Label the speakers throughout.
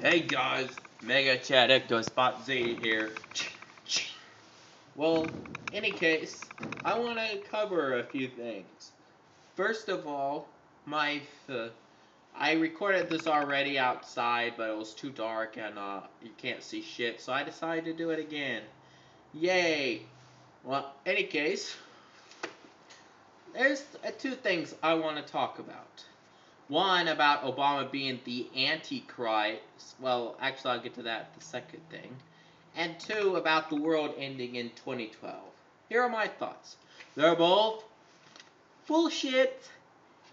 Speaker 1: Hey guys, Mega Chat Ecto Spot Z here. Well, any case, I want to cover a few things. First of all, I recorded this already outside, but it was too dark and you can't see shit, so I decided to do it again. Yay! Well, any case, there's two things I want to talk about. One, about Obama being the antichrist. Well, actually, I'll get to that the second thing. And two, about the world ending in 2012. Here are my thoughts. They're both bullshit.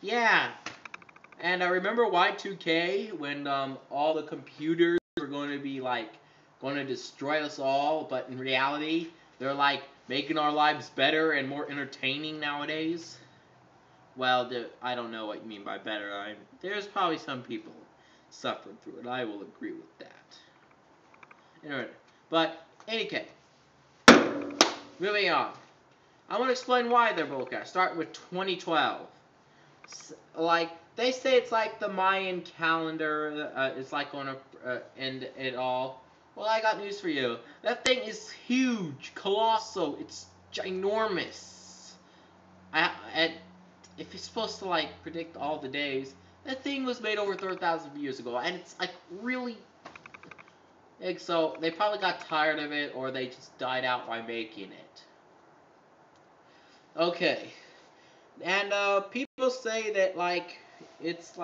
Speaker 1: Yeah. And I remember Y2K when all the computers were going to be going to destroy us all, but in reality, they're making our lives better and more entertaining nowadays. Well, I don't know what you mean by better. There's probably some people suffering through it. I will agree with that. Anyway, but any case, moving on. I want to explain why they're both guys. Start with 2012. They say it's like the Mayan calendar. It's going to end it all. Well, I got news for you. That thing is huge, colossal. It's ginormous. If it's supposed to predict all the days, that thing was made over 30,000 years ago, and it's really big. So they probably got tired of it, or they just died out while making it. Okay, and people say that it's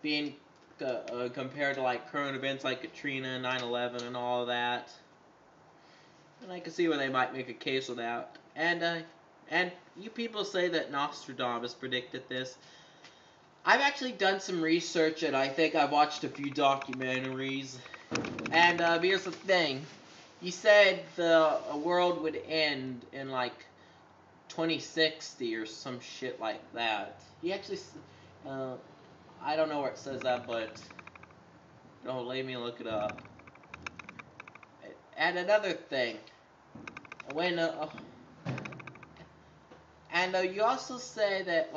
Speaker 1: being compared to current events like Katrina, 9/11, and all of that. And I can see where they might make a case of that. And you people say that Nostradamus predicted this. I've actually done some research, and I think I've watched a few documentaries. And here's the thing. He said the world would end in 2060 or some shit like that. He actually, I don't know where it says that, but don't let me look it up. And another thing, when and you also say that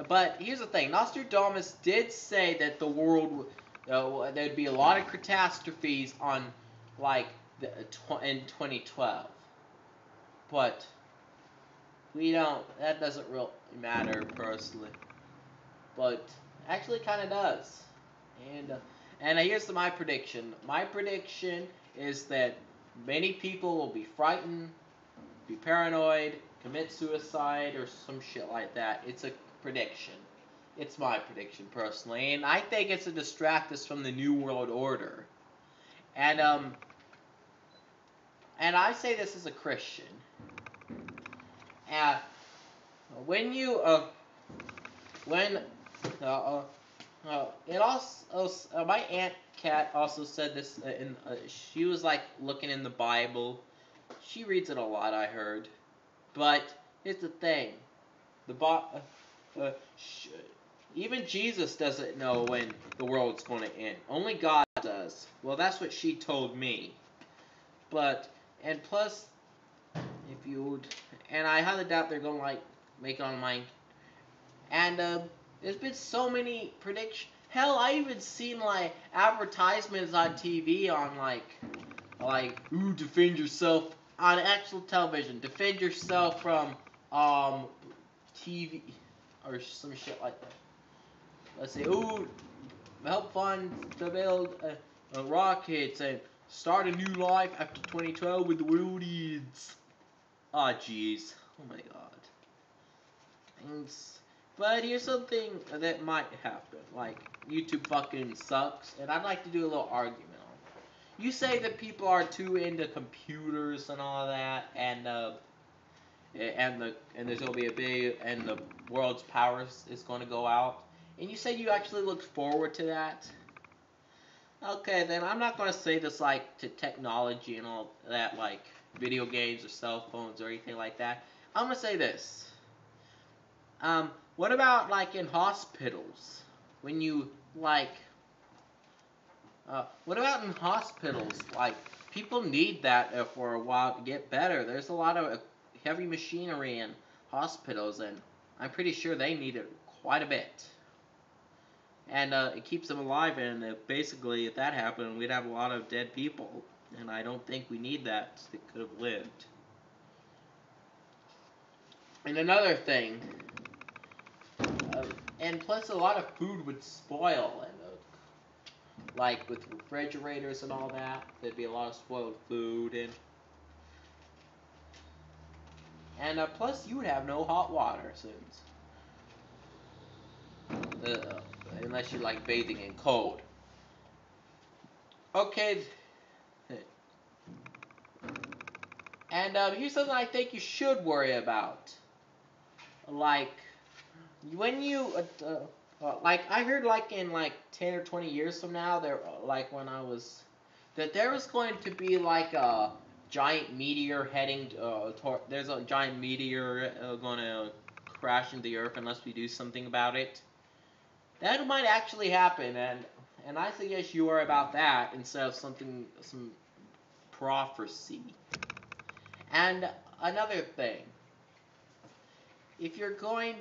Speaker 1: but here's the thing. Nostradamus did say that the world there'd be a lot of catastrophes on in 2012, but we don't. That doesn't really matter personally, but actually kind of does. And here's my prediction. My prediction is that many people will be frightened, be paranoid, commit suicide, or some shit like that. It's a prediction. It's my prediction, personally. And I think it's to distract us from the New World Order. And I say this as a Christian. When you, it also, my Aunt Kat also said this, she was looking in the Bible. She reads it a lot, I heard. But here's the thing. Even Jesus doesn't know when the world's going to end. Only God does. Well, that's what she told me. And plus, if you would, and I highly doubt they're going to make it online. And there's been so many predictions. Hell, I even seen advertisements on TV on ooh, defend yourself on actual television. Defend yourself from TV or some shit like that. Let's say, ooh, help fund to build rockets and start a new life after 2012 with the world ends. Ah, jeez. Oh my god. But here's something that might happen. YouTube fucking sucks, and I'd like to do a little argument on it. You say that people are too into computers and all that, and there's gonna be and the world's power is going to go out. And you said you actually looked forward to that. Okay, then I'm not going to say this to technology and all that, video games or cell phones or anything like that. I'm going to say this. What about in hospitals? When you what about in hospitals? People need that for a while to get better. There's a lot of heavy machinery in hospitals, and I'm pretty sure they need it quite a bit. And it keeps them alive, and basically, if that happened, we'd have a lot of dead people. And I don't think we need that. They could have lived. And another thing, and plus a lot of food would spoil, and like with refrigerators and all that, there'd be a lot of spoiled food, and plus you would have no hot water, since unless you like bathing in cold. Okay, and here's something I think you should worry about, like when you like I heard like in like 10 or 20 years from now, there like when I was that there was going to be like a giant meteor heading there's a giant meteor going to crash into the earth unless we do something about it. That might actually happen, and I suggest you worry about that instead of some prophecy. And another thing, if you're going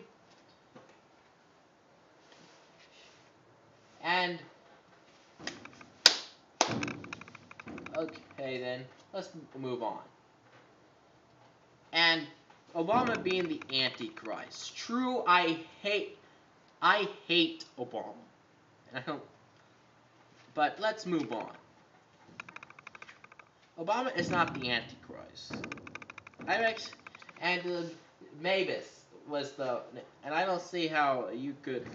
Speaker 1: and okay then, let's move on. And Obama being the antichrist. True, I hate Obama. I don't, but let's move on. Obama is not the antichrist. And Mavis was the, and I don't see how you could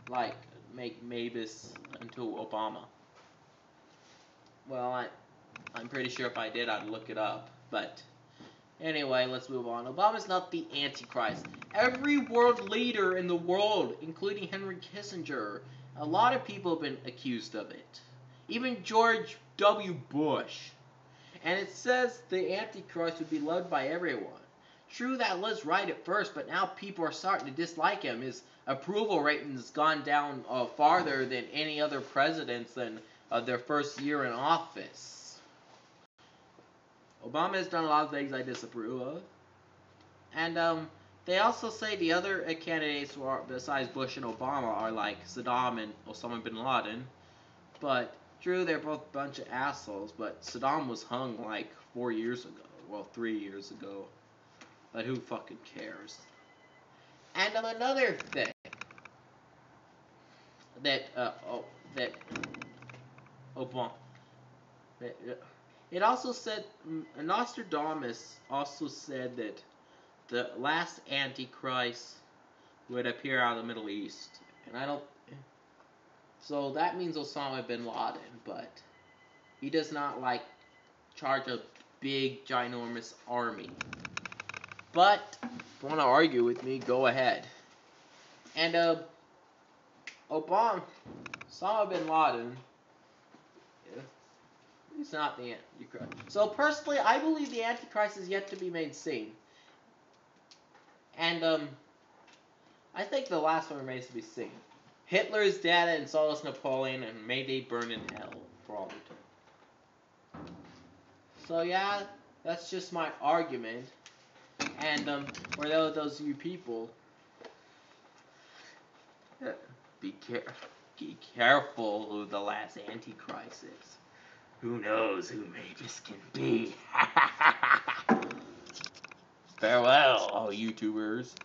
Speaker 1: like make Mavis into Obama. Well, I'm pretty sure if I did, I'd look it up. But anyway, let's move on. Obama's not the Antichrist. Every world leader in the world, including Henry Kissinger, a lot of people have been accused of it. Even George W. Bush. And it says the Antichrist would be loved by everyone. True, that was right at first, but now people are starting to dislike him. His approval rating has gone down farther than any other presidents than their first year in office. Obama has done a lot of things I disapprove of. And they also say the other candidates who are, besides Bush and Obama, are like Saddam and Osama bin Laden. But true, they're both a bunch of assholes, but Saddam was hung like 4 years ago. Well, 3 years ago. But who fucking cares? And another thing that Obama, it also said, Nostradamus also said that the last Antichrist would appear out of the Middle East, and I don't. So that means Osama bin Laden, but he does not like charge a big, ginormous army. But if you want to argue with me, go ahead. And Osama bin Laden, he's not the Antichrist. So personally, I believe the Antichrist is yet to be made seen. And I think the last one remains to be seen. Hitler is dead, and so is Napoleon, and may they burn in hell for all eternity. So yeah, that's just my argument. And for those of you people, be careful who the last Antichrist is. Who knows who Mavis can be? Farewell, all YouTubers.